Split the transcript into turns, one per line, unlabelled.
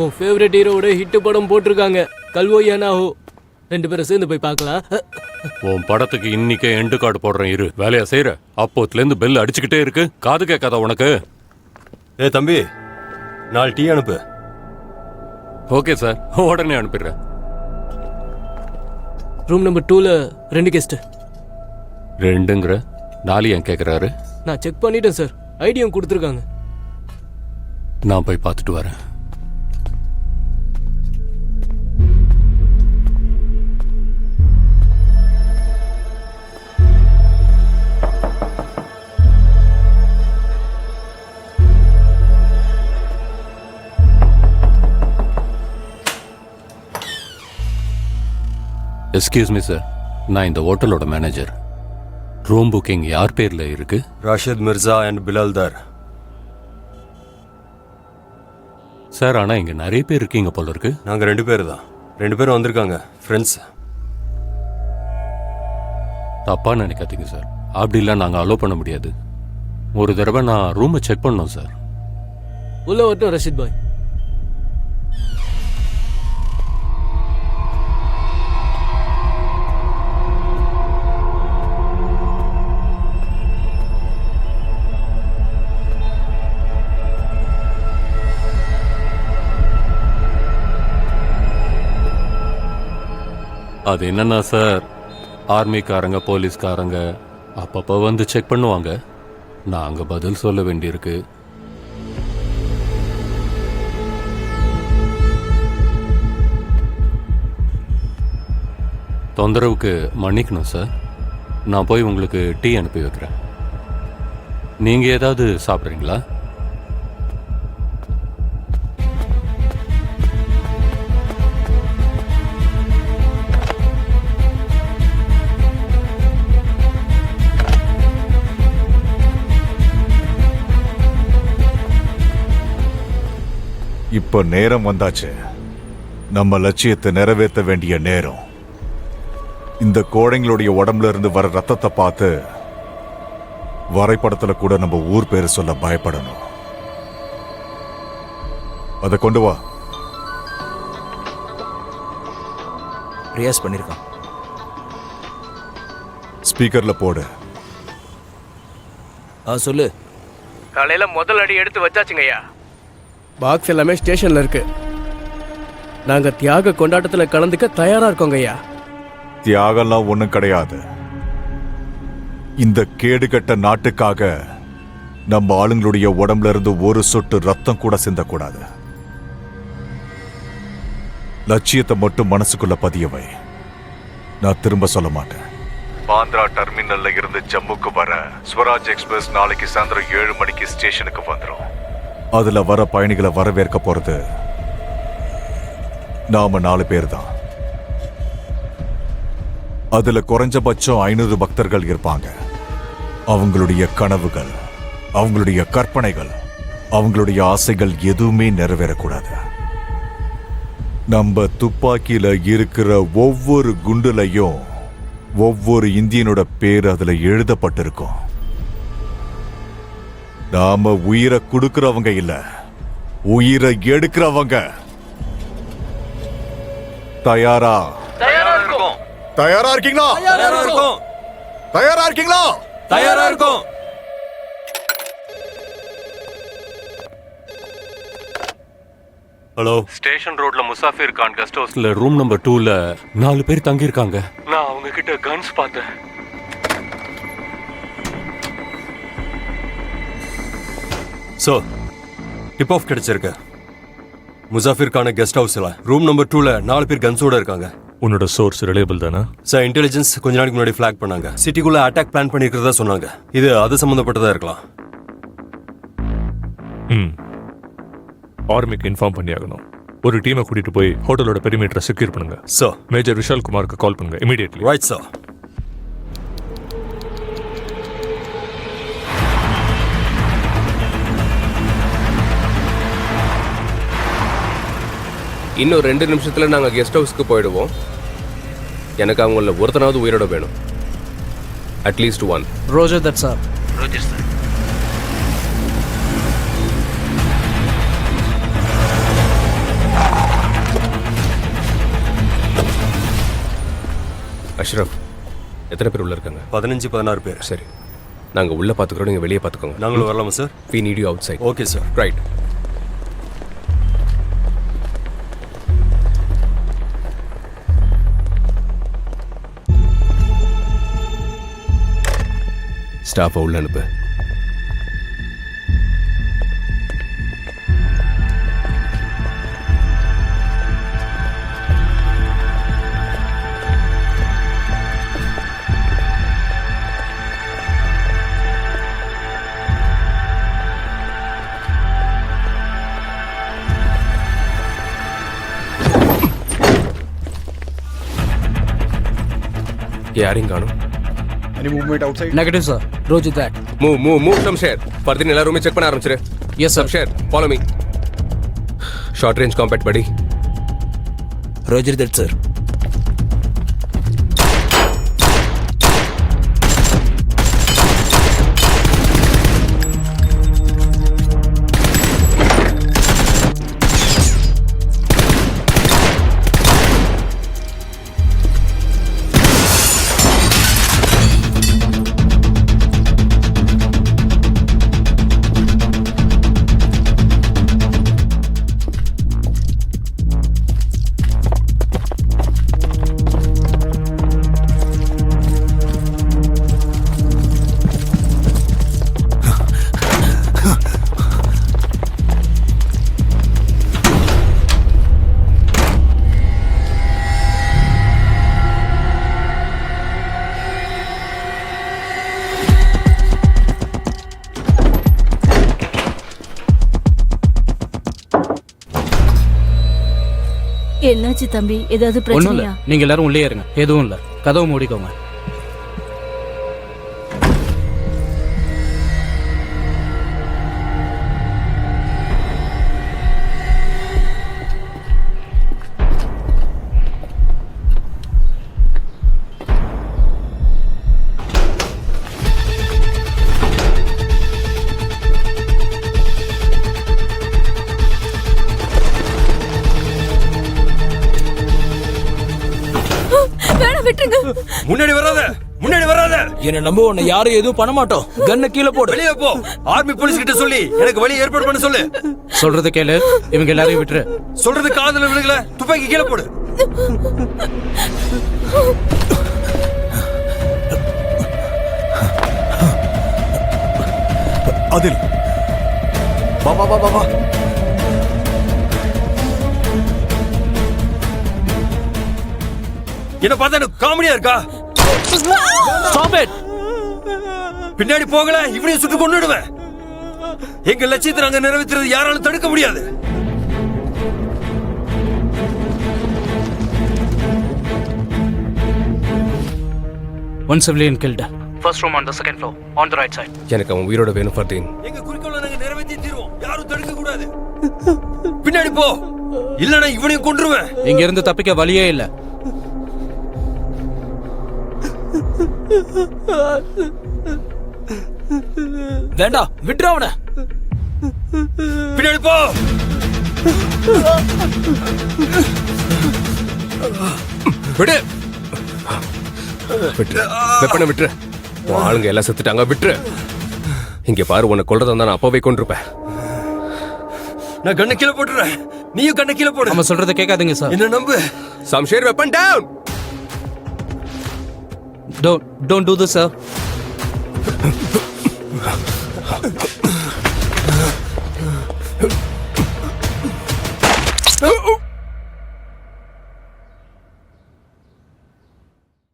உன் ஃபேவரட் ஹீரோவோட ஹிட் படம் போட்டிருக்காங்க, கல்வோ ஏனாஹோ. 2 பேரும் சேர்ந்து போய் பார்க்கலாம்.
உன் படத்துக்கு இன்னைக்கே எண்டு கார்டு போடுறேன், இரு. வேலையா செய்யற? அப்போத்துலேருந்து பெல் அடிச்சுக்கிட்டே இருக்கு, காது கேட்காதா உனக்கு?
ஏ தம்பி, 4 டீ அனுப்பு.
ஓகே சார், உடனே அனுப்பிடுறேன்.
ரூம் நம்பர் 2ல 2 கெஸ்ட்.
2ங்கிற 4 ஏன் கேட்குறாரு?
நான் செக் பண்ணிட்டேன் சார், ஐடியும் கொடுத்துருக்காங்க.
நான் போய் பார்த்துட்டு வரேன். எஸ்கியூஸ் மீ சார், நான் இந்த ஹோட்டலோட மேனேஜர். ரூம் புக்கிங் யார் பேர்ல இருக்கு?
ராஷித் மிர்சா அண்ட் பிலால்தார்.
சார், ஆனால் இங்கே நிறைய பேர் இருக்கீங்க போல இருக்கு.
நாங்கள் 2 பேர் தான். 2 பேரும் வந்திருக்காங்க, ஃப்ரெண்ட்ஸ்.
தப்பாக நினைக்காதீங்க சார், அப்படிலாம் நாங்கள் அலோவ் பண்ண முடியாது. ஒரு தடவை நான் ரூமை செக் பண்ணோம் சார்.
உள்ள வரட்டும் ரஷித் பாய்.
அது என்னன்னா சார், ஆர்மிக்காரங்க போலீஸ்காரங்க அப்பப்போ வந்து செக் பண்ணுவாங்க. நாங்கள் பதில் சொல்ல வேண்டியிருக்கு. தொந்தரவுக்கு மன்னிக்கணும் சார். நான் போய் உங்களுக்கு டீ அனுப்பி வைக்கிறேன். நீங்கள் ஏதாவது சாப்பிட்றீங்களா?
இப்ப நேரம் வந்தாச்சு. நம்ம லட்சியத்தை நிறைவேற்ற வேண்டிய நேரம். இந்த கோழைங்களுடைய உடம்புல இருந்து வர ரத்தத்தை பார்த்து வரைபடத்துல கூட நம்ம ஊர் பேரு சொல்ல பயப்படணும். அதை கொண்டு வா.
ரியாஸ் பண்ணிருக்கான்.
ஸ்பீக்கர்ல போடு.
சொல்லு.
காலையில முதல் அடி எடுத்து வச்சாச்சுங்கய்யா.
பாக்ஸ் எல்லாமே ஸ்டேஷன்ல இருக்கு. நாங்க தியாக கொண்டாட்டத்துல கலந்துக்க தயாரா இருக்கோங்க ஐயா.
தியாகம்லாம் ஒண்ணும் கிடையாது. இந்த கேடுகட்ட நாட்டுக்காக நம்ம ஆளுங்களுடைய உடம்புல இருந்து ஒரு சொட்டு ரத்தம் கூட சிந்தக்கூடாது. லட்சியத்தை மட்டும் மனசுக்குள்ள பதியவை. நான் திரும்ப சொல்ல மாட்டேன். பாந்திரா டெர்மினல்ல இருந்து ஜம்முக்கு வர ஸ்வராஜ் எக்ஸ்பிரஸ் நாளைக்கு சாயந்தரம் 7 மணிக்கு ஸ்டேஷனுக்கு வந்துடும். அதுல வர பயணிகளை வரவேற்க போறது நாம 4 பேர் தான். அதுல குறைஞ்சபட்சம் 500 பக்தர்கள் இருப்பாங்க. அவங்களுடைய கனவுகள், அவங்களுடைய கற்பனைகள், அவங்களுடைய ஆசைகள் எதுவுமே நிறைவேறக்கூடாது. நம்ம துப்பாக்கியில இருக்கிற ஒவ்வொரு குண்டுலையும் ஒவ்வொரு இந்தியனோட பேர் அதுல எழுதப்பட்டிருக்கும். நாம உயிரை கொடுக்கிறவங்க இல்ல, உயிரை எடுக்கிறவங்க. தயாரா? தயாரா இருக்கீங்களா? தயாரா இருக்கீங்களா?
தயாரா இருக்கும். ஹலோ,
ஸ்டேஷன் ரோட்ல முசாஃபிர் கான் கெஸ்ட் ஹவுஸ்ல ரூம் நம்பர் 2ல 4 பேர் தங்கி இருக்காங்க. நான் அவங்க கிட்ட கன்ஸ் பார்த்தேன்.
டிப் ஆஃப் கிடைச்சிருக்கு. முசாஃபிர் கான கெஸ்ட் ஹவுஸ்ல ரூம் நம்பர் 2ல 4 பேர் கன்ஸோட இருக்காங்க.
உன்னோட சோர்ஸ் ரிலேபிள் தானா?
சார், இன்டெலிஜென்ஸ் கொஞ்ச நாளைக்கு முன்னாடி ஃபிளாக் பண்ணாங்க. சிட்டிக்குள்ள அட்டாக் பிளான் பண்ணிருக்கிறதா சொன்னாங்க. இது அது சம்பந்தப்பட்டதா இருக்கலாம்.
ஆர்மிக்கு இன்ஃபார்ம் பண்ணியாகணும். ஒரு டீமை கூட்டிட்டு போய் ஹோட்டலோட பெரிமீட்டரை செக்யூர் பண்ணுங்க.
சார்,
மேஜர் விஷால் குமாருக்கு கால் பண்ணுங்க இமிடியேட்லி.
Right sir.
இன்னும் 2 நிமிஷத்துல நாங்க கெஸ்ட் ஹவுஸ்க்கு போயிடுவோம். எனக்கு அவங்கள ஒருத்தனாவது உயிரோட வேணும். At least 1.
Roger that sir.
Roger sir. Ashraf, எத்தனை பேர் உள்ள இருக்காங்க?
15-16 பேர்.
சரி, நாங்கள் உள்ளே பார்த்துக்குறோம், நீங்கள் வெளியே பார்த்துக்கோங்க.
நாங்களும் வரலாமா sir?
We need you outside.
Okay sir.
Right. ஸ்டாஃபை உள்ள அனுப்பு. யாரையும் காணும்.
Negative sir. Roger that.
Move Shamsher. பர்தீன் எல்லா ரூமே செக் பண்ண ஆரம்பிச்சிரு.
Yes sir.
Shamsher, follow me. Short range combat படி.
Roger that sir.
என்னாச்சு தம்பி? ஏதாவது
ஒன்றும் இல்லை,
பிரச்சனையா?
நீங்கள் எல்லாரும் உள்ளே இருங்க. எதுவும் இல்லை, கதவு மூடிக்கோங்க.
வேணாம், விட்டுருங்க.
முன்னாடி வராத.
என்ன நம்ப உன்னை யாரும் எதுவும் பண்ண மாட்டோம். கண்ணை கீழே போடு.
வெளியே போ. ஆர்மி போலீஸ் கிட்ட சொல்லி எனக்கு வழி ஏற்பாடு பண்ண சொல்லு.
சொல்றது கேளு, இவங்க எல்லாரையும் விட்டுரு.
சொல்றது காதுல விழுகல, துப்பாக்கி கீழே போடு.
அதில் வா வா வா வா வா.
என்ன பார்த்தா எனக்கு காமெடியா இருக்கா?
Stop it!
பின்னாடி போகல, இவனையும் சுட்டு கொன்னுடுவேன். எங்க லட்சியத்தை நாங்க நிறைவேற்றுறது யாராலும் தடுக்க முடியாது.
One civilian killed. First room on the second floor, on the right side.
எனக்கு அவன் உயிரோட வேணும் ஃபர்தீன்.
எங்க குறிக்கோளை நாங்க நிறைவேற்றி தீருவோம். யாரும் தடுக்க கூடாது. பின்னாடி போ, இல்லனா இவனையும் கொன்றுவேன்.
இங்க இருந்து தப்பிக்க வழியே இல்ல.
வேண்டாம், விட்டுரு அவனை.
பின்னாடி போ.
விடு. வெப்பனை விட்டுரு. உன் ஆளுங்க எல்லாம் செத்துட்டாங்க, விட்டுரு. இங்க பாரு, உன்னை கொல்றதா இருந்தா நான் அப்பவே கொண்டிருப்பேன்.
நான் கண்ணை கீழே போட்டுறேன், நீயும் கண்ணை கீழே போடு.
நம்ம சொல்றத கேட்காதீங்க சார்.
என்ன நம்பு.
Shamsher, weapon down.
Don't do this, sir.